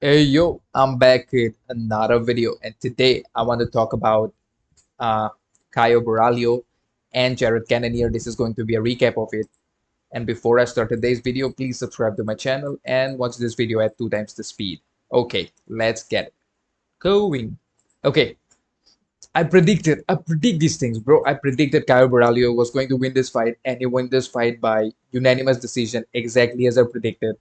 Hey yo, I'm back with another video, and today I want to talk about uh, Caio Borralho and Jared Cannonier. This is going to be a recap of it. And before I start today's video, please subscribe to my channel and watch this video at 2 times the speed. Okay, let's get it going. Okay, I predict these things, bro. I predicted Caio Borralho was going to win this fight, and he won this fight by unanimous decision, exactly as I predicted.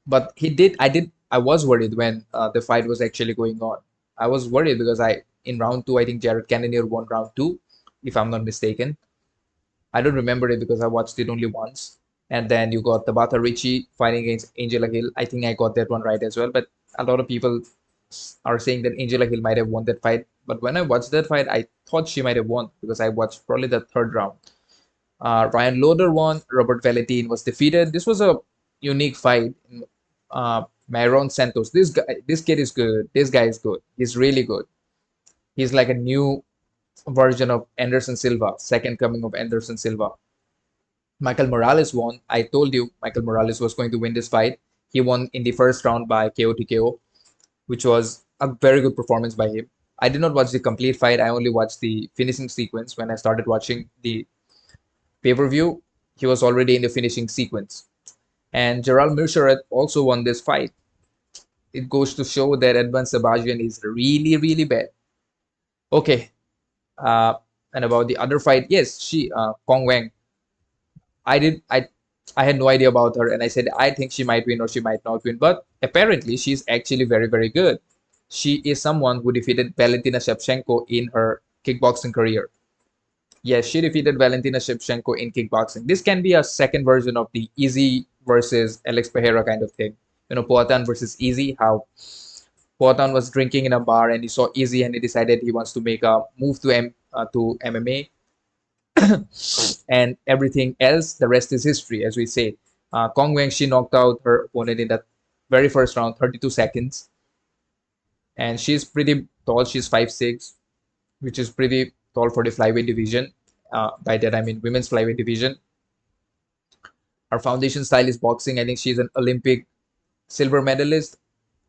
But I was worried when the fight was actually going on. I was worried because in round two, I think Jared Cannonier won round two, if I'm not mistaken. I don't remember it because I watched it only once. And then you got Tabata Ricci fighting against Angela Hill. I think I got that one right as well. But a lot of people are saying that Angela Hill might have won that fight. But when I watched that fight, I thought she might have won because I watched probably the third round. Ryan Loder won. Robert Valentin was defeated. This was a unique fight. Myron Santos. This kid is good. This guy is good. He's really good. He's like a new version of Anderson Silva, second coming of Anderson Silva. Michael Morales won. I told you Michael Morales was going to win this fight. He won in the first round by KO TKO, which was a very good performance by him. I did not watch the complete fight. I only watched the finishing sequence. When I started watching the pay-per-view, he was already in the finishing sequence. And Gerald Meerschaert also won this fight. It goes to show that Edmund Sebastian is really, really bad. Okay. Uh, and about the other fight, yes, Kong Wang. I did, I had no idea about her, and I said I think she might win or she might not win. But apparently, she's actually very, very good. She is someone who defeated Valentina Shevchenko in her kickboxing career. Yes, she defeated Valentina Shevchenko in kickboxing. This can be a second version of the Easy versus Alex Pereira kind of thing. Poatan versus Easy, how Poatan was drinking in a bar and he saw Easy and he decided he wants to make a move to MMA and everything else. The rest is history, as we say. Kong Wang, she knocked out her opponent in the very first round, 32 seconds, and she's pretty tall. She's 5'6", which is pretty tall for the flyweight division. By that I mean women's flyweight division. Her foundation style is boxing. I think she's an Olympic silver medalist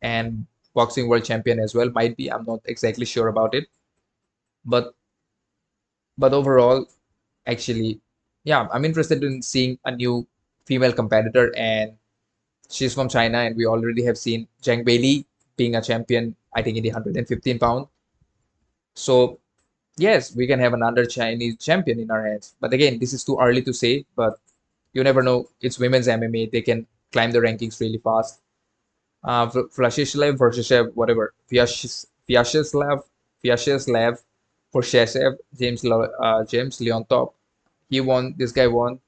and boxing world champion as well. Might be. I'm not exactly sure about it. But overall, actually, yeah, I'm interested in seeing a new female competitor, and she's from China, and we already have seen Zhang Beili being a champion, I think, in the 115 pound. So yes, we can have another Chinese champion in our hands. But again, this is too early to say, but you never know. It's women's MMA. They can climb the rankings really fast. Vlashislev, Vershachev, whatever. Vyacheslav, Forshachev, James Leontop. He won. This guy won.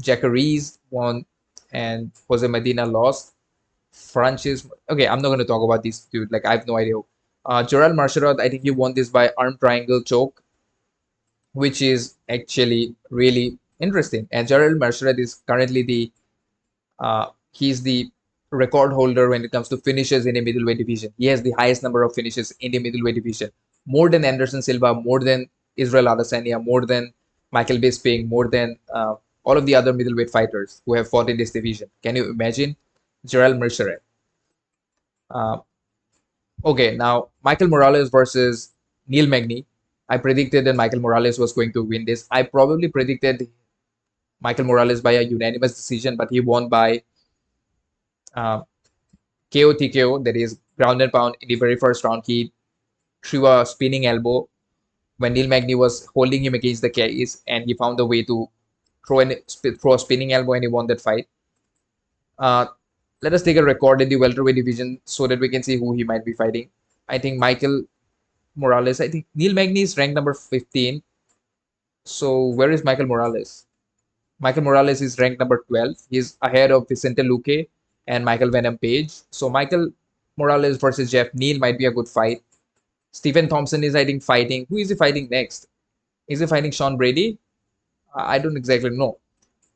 Jacare won, and Jose Medina lost. Francis. Okay, I'm not going to talk about this dude. Like I have no idea. Gerald Marcherot, I think he won this by arm triangle choke, which is actually really interesting. And Gerald Marcherot is currently he's the record holder when it comes to finishes in the middleweight division. He has the highest number of finishes in the middleweight division, more than Anderson Silva, more than Israel Adesanya, more than Michael Bisping, more than all of the other middleweight fighters who have fought in this division. Can you imagine? Gerald Merceret. Uh, okay, now Michael Morales versus Neil Magny. I predicted that Michael Morales was going to win this. I probably predicted Michael Morales by a unanimous decision, but he won by uh, KO TKO, that is ground and pound in the very first round. He threw a spinning elbow when Neil Magny was holding him against the cage, and he found a way to throw a spinning elbow, and he won that fight. Uh, let us take a record in the welterweight division so that we can see who he might be fighting. I think Michael Morales. I think Neil Magny is ranked number 15. So where is Michael Morales? Michael Morales is ranked number 12. He's ahead of Vicente Luque and Michael Venom Page. So Michael Morales versus Jeff Neal might be a good fight. Stephen Thompson is, I think, fighting. Who is he fighting next? Is he fighting Sean Brady? I don't exactly know.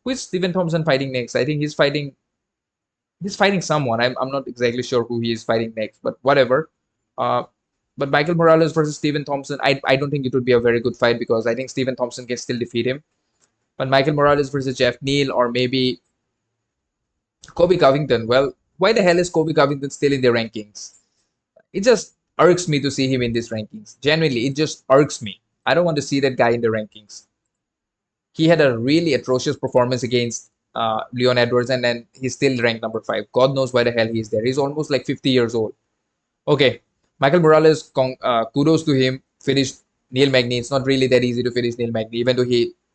Who is Stephen Thompson fighting next? I think he's fighting someone. I'm not exactly sure who he is fighting next, but whatever. Uh, but Michael Morales versus Stephen Thompson, I don't think it would be a very good fight because I think Stephen Thompson can still defeat him. But Michael Morales versus Jeff Neal or maybe Kobe Covington. Well, why the hell is Kobe Covington still in the rankings? It just irks me to see him in these rankings. Genuinely, it just irks me. I don't want to see that guy in the rankings. He had a really atrocious performance against Leon Edwards, and then he's still ranked number five. God knows why the hell he's there. He's almost like 50 years old. Okay, Michael Morales, kudos to him. Finished Neil Magny. It's not really that easy to finish Neil Magny, even though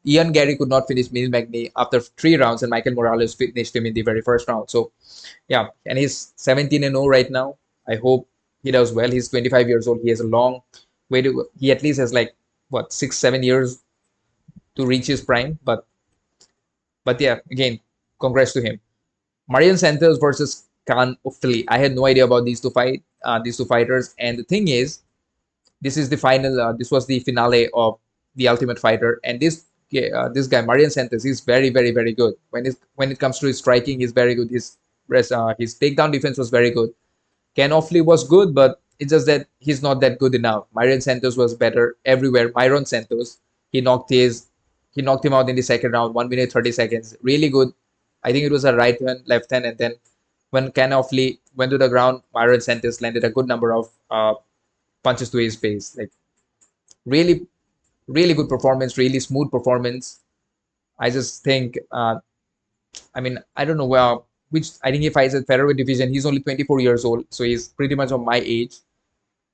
Ian Gary could not finish Neil Magny after 3 rounds, and Michael Morales finished him in the very first round. So, yeah, and he's 17 and 0 right now. I hope he does well. He's 25 years old. He has a long way to. He at least has like what 6 7 years to reach his prime. But yeah, again, congrats to him. Marion Santos versus Khan Ufli. I had no idea about these two fighters. And the thing is, this is the final. This was the finale of the Ultimate Fighter, and this guy Marion Santos, he's very very very good. When it comes to his striking, he's very good. His takedown defense was very good. Ken Offley was good, but it's just that he's not that good enough. Myron Santos was better everywhere. Myron Santos, he knocked his he knocked him out in the second round, 1 minute 30 seconds. Really good. I think it was a right hand, left hand, and then when Ken Offley went to the ground, Myron Santos landed a good number of punches to his face. Like really, really good performance, really smooth performance. I just think, I mean, I don't know which I think he fights at featherweight division. He's only 24 years old, so he's pretty much of my age,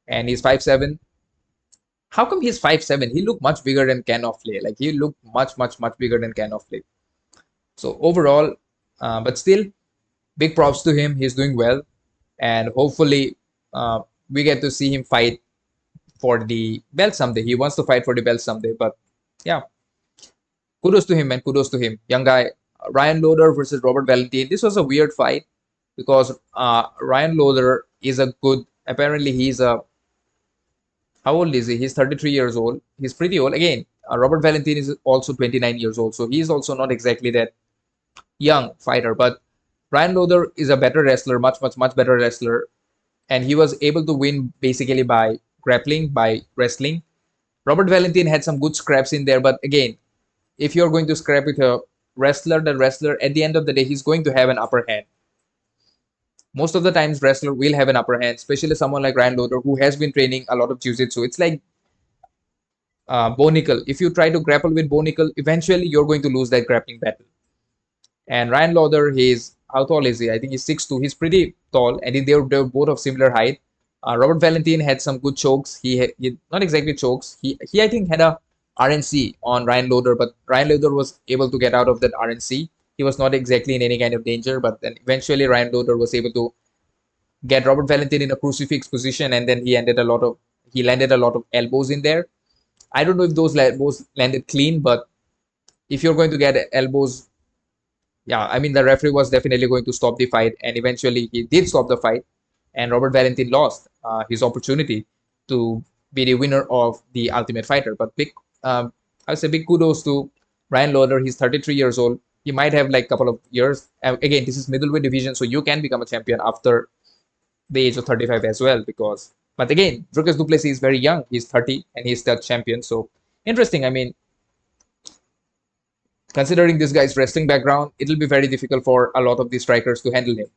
and he's 5'7". How come he's 5'7"? He looked much bigger than Ken Offley. Like he looked much, much, much bigger than Ken Offley. So overall, but still, big props to him. He's doing well, and hopefully, we get to see him fight for the belt someday. He wants to fight for the belt someday. But yeah, kudos to him, man. Kudos to him. Young guy. Ryan Loder versus Robert Valentin. This was a weird fight because Ryan Loder is a good. Apparently, he's a. How old is he? He's 33 years old. He's pretty old. Again, Robert Valentin is also 29 years old. So he's also not exactly that young fighter. But Ryan Loder is a better wrestler, much, much, much better wrestler. And he was able to win basically by grappling, by wrestling. Robert Valentin had some good scraps in there. But again, if you're going to scrap with a wrestler, the wrestler, at the end of the day, he's going to have an upper hand. Most of the times, wrestler will have an upper hand, especially someone like Ryan Loder, who has been training a lot of jiu-jitsu. It's like Bo Nickel. If you try to grapple with Bo Nickel, eventually you're going to lose that grappling battle. And Ryan Loder, how tall is he? I think he's 6'2". He's pretty tall, and they're both of similar height. Robert Valentin had some good chokes. He not exactly chokes. He I think had a RNC on Ryan Loder, but Ryan Loder was able to get out of that RNC. He was not exactly in any kind of danger, but then eventually Ryan Loder was able to get Robert Valentin in a crucifix position, and then he landed a lot of elbows in there. I don't know if those elbows landed clean, but if you're going to get elbows, yeah, I mean the referee was definitely going to stop the fight, and eventually he did stop the fight, and Robert Valentin lost his opportunity to be the winner of the Ultimate Fighter. But I would say big kudos to Ryan Loder. He's 33 years old. He might have like a couple of years. Again, this is middleweight division, so you can become a champion after the age of 35 as well. But again, Dricus du Plessis is very young. He's 30 and he's the champion. So interesting. I mean, considering this guy's wrestling background, it'll be very difficult for a lot of these strikers to handle him.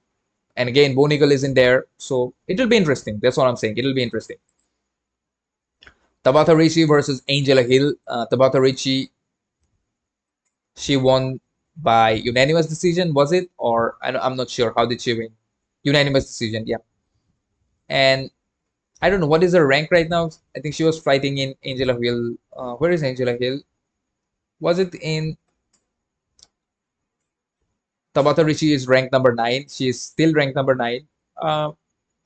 And again, Bo Nickel is in there, so it'll be interesting. That's what I'm saying. It'll be interesting. Tabata Ricci versus Angela Hill. Tabata Ricci, she won by unanimous decision, was it? Or I'm not sure. How did she win? Unanimous decision, yeah. And I don't know what is her rank right now. I think she was fighting in Angela Hill. Where is Angela Hill? Was it in Tabata Ricci is ranked number 9. She is still ranked number 9. I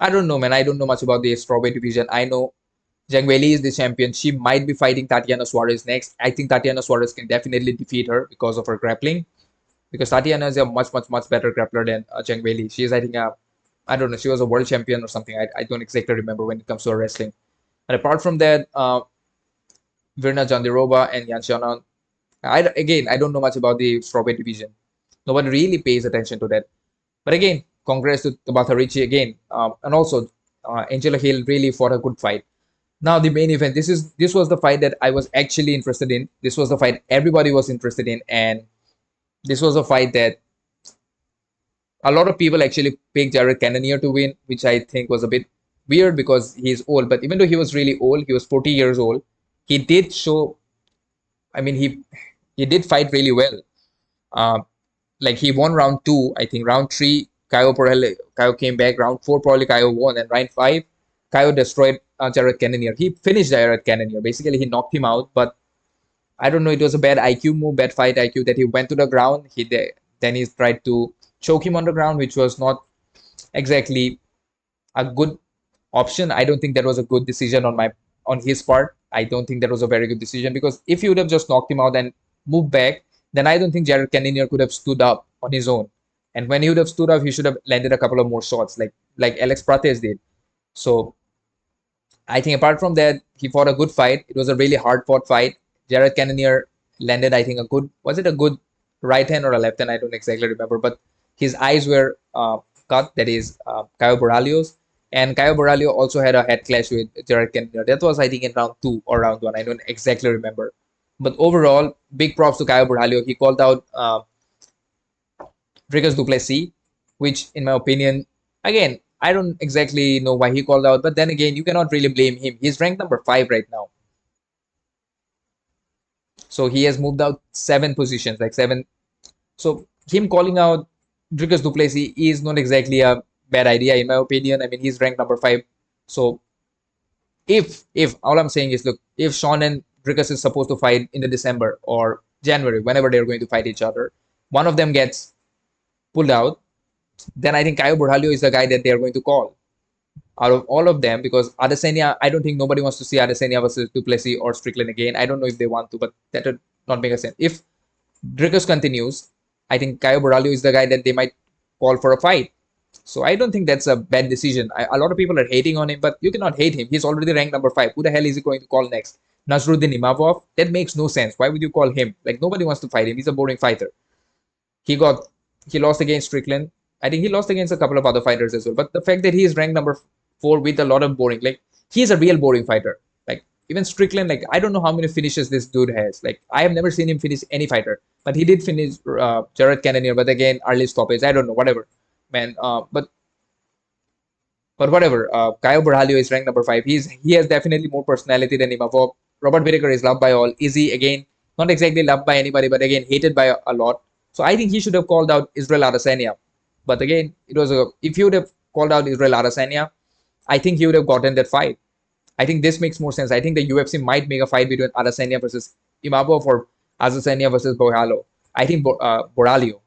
don't know, man. I don't know much about the strawweight division. I know Zhang Weili is the champion. She might be fighting Tatiana Suarez next. I think Tatiana Suarez can definitely defeat her because of her grappling. Because Tatiana is a much, much, much better grappler than Zhang Weili. She is, I think, I don't know, she was a world champion or something. I don't exactly remember when it comes to her wrestling. And apart from that, Virna Jandiroba and Yan Xiaonan. Again, I don't know much about the strawweight division. Nobody really pays attention to that. But again, congrats to Tabata Ricci again. And also, Angela Hill really fought a good fight. Now the main event. This was the fight that I was actually interested in. This was the fight everybody was interested in, and this was a fight that A lot of people actually picked Jared Cannonier to win, which I think was a bit weird because he's old. But even though he was really old, he was 40 years old. He did show. I mean, he did fight really well. Uh, like he won round two, I think. Round three, Caio came back. Round four, probably Caio won, and round five, Caio destroyed Jared Cannonier. He finished Jared Cannonier. Basically, he knocked him out, but I don't know. It was a bad IQ move, bad fight IQ that he went to the ground. Then he tried to choke him on the ground, which was not exactly a good option. I don't think that was a good decision on his part. I don't think that was a very good decision because if he would have just knocked him out and moved back, then I don't think Jared Cannonier could have stood up on his own. And when he would have stood up, he should have landed a couple of more shots, like Alex Prates did. So I think apart from that, he fought a good fight. It was a really hard fought fight. Jared Cannonier landed, I think, was it a good right hand or a left hand? I don't exactly remember, but his eyes were cut. That is Caio Borralho's. And Caio Borralho also had a head clash with Jared Cannonier. That was, I think, in round two or round one. I don't exactly remember. But overall, big props to Caio Borralho. He called out Dricus du Plessis, which, in my opinion, again, I don't exactly know why he called out, but then again, you cannot really blame him. He's ranked number five right now. So he has moved out seven positions, like seven. So him calling out Dricus du Plessis is not exactly a bad idea, in my opinion. I mean, he's ranked number five. So if all I'm saying is, look, if Sean and Dricus is supposed to fight in the December or January, whenever they're going to fight each other, one of them gets pulled out, then I think Caio Borralho is the guy that they are going to call out of all of them because Adesanya, I don't think nobody wants to see Adesanya versus du Plessis or Strickland again. I don't know if they want to, but that would not make a sense. If Dricus continues, I think Caio Borralho is the guy that they might call for a fight. So I don't think that's a bad decision. A lot of people are hating on him, but you cannot hate him. He's already ranked number five. Who the hell is he going to call next? Nasruddin Imavov? That makes no sense. Why would you call him? Like nobody wants to fight him. He's a boring fighter. He got he lost against Strickland. I think he lost against a couple of other fighters as well. But the fact that he is ranked number four with a lot of boring, like he's a real boring fighter. Like even Strickland, like I don't know how many finishes this dude has. Like I have never seen him finish any fighter, but he did finish Jared Cannonier. But again, early stoppage. I don't know, whatever, man. But whatever. Caio Borralho is ranked number five. He has definitely more personality than Imavov. Robert Whittaker is loved by all. Izzy again, not exactly loved by anybody, but again hated by a lot. So I think he should have called out Israel Adesanya. But again, it was a if he would have called out Israel Adesanya, I think he would have gotten that fight. I think this makes more sense. I think the UFC might make a fight between Adesanya versus Imavov or Adesanya versus Borralho. I think Caio Borralho.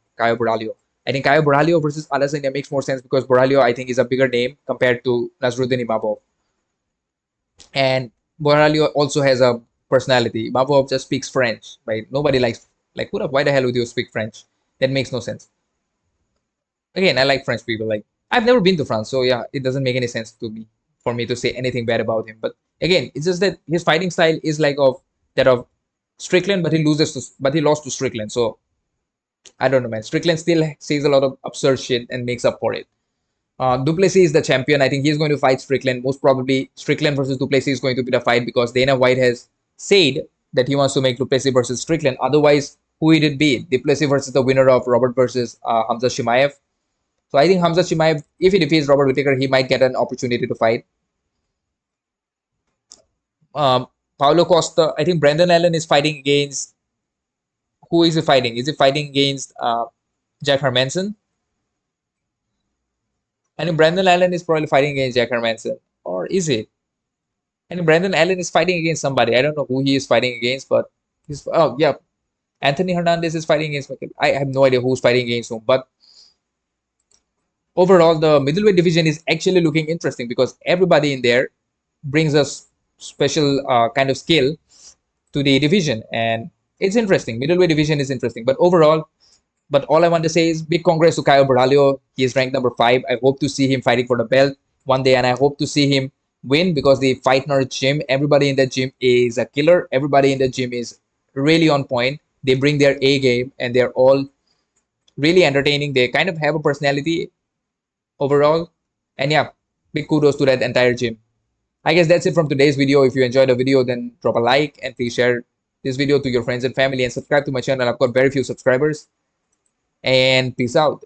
I think Caio Borralho versus Adesanya makes more sense because Borralho, I think, is a bigger name compared to Nasruddin Imavov. And Borralho also has a personality. Imavov just speaks French, right? Nobody likes, like, why the hell would you speak French? That makes no sense. Again, I like French people. Like, I've never been to France, so yeah, it doesn't make any sense to me for me to say anything bad about him. But again, it's just that his fighting style is like of that of Strickland, but he lost to Strickland. So I don't know, man. Strickland still says a lot of absurd shit and makes up for it. Du Plessis is the champion. I think he's going to fight Strickland. Most probably, Strickland versus Du Plessis is going to be the fight because Dana White has said that he wants to make Du Plessis versus Strickland. Otherwise, who would it be? Du Plessis versus the winner of Robert versus Hamza Chimaev. So I think Hamza Chimaev, if he defeats Robert Whittaker, he might get an opportunity to fight. Paulo Costa, I think Brendan Allen is fighting against. Who is he fighting? Is he fighting against Jack Hermanson? I think Brendan Allen is probably fighting against Jack Hermanson. Or is it? And Brendan Allen is fighting against somebody. I don't know who he is fighting against, but oh yeah, Anthony Hernandez is fighting against. I have no idea who's fighting against whom, but overall, the middleweight division is actually looking interesting because everybody in there brings a special kind of skill to the division, and it's interesting. Middleweight division is interesting, but overall, all I want to say is big congrats to Caio Borralho. He is ranked number five. I hope to see him fighting for the belt one day, and I hope to see him win because they fight in our gym. Everybody in the gym is a killer. Everybody in the gym is really on point. They bring their A game, and they're all really entertaining. They kind of have a personality overall. And yeah, big kudos to that entire gym. I guess that's it from today's video. If you enjoyed the video, then drop a like and please share this video to your friends and family and subscribe to my channel. I've got very few subscribers. And peace out.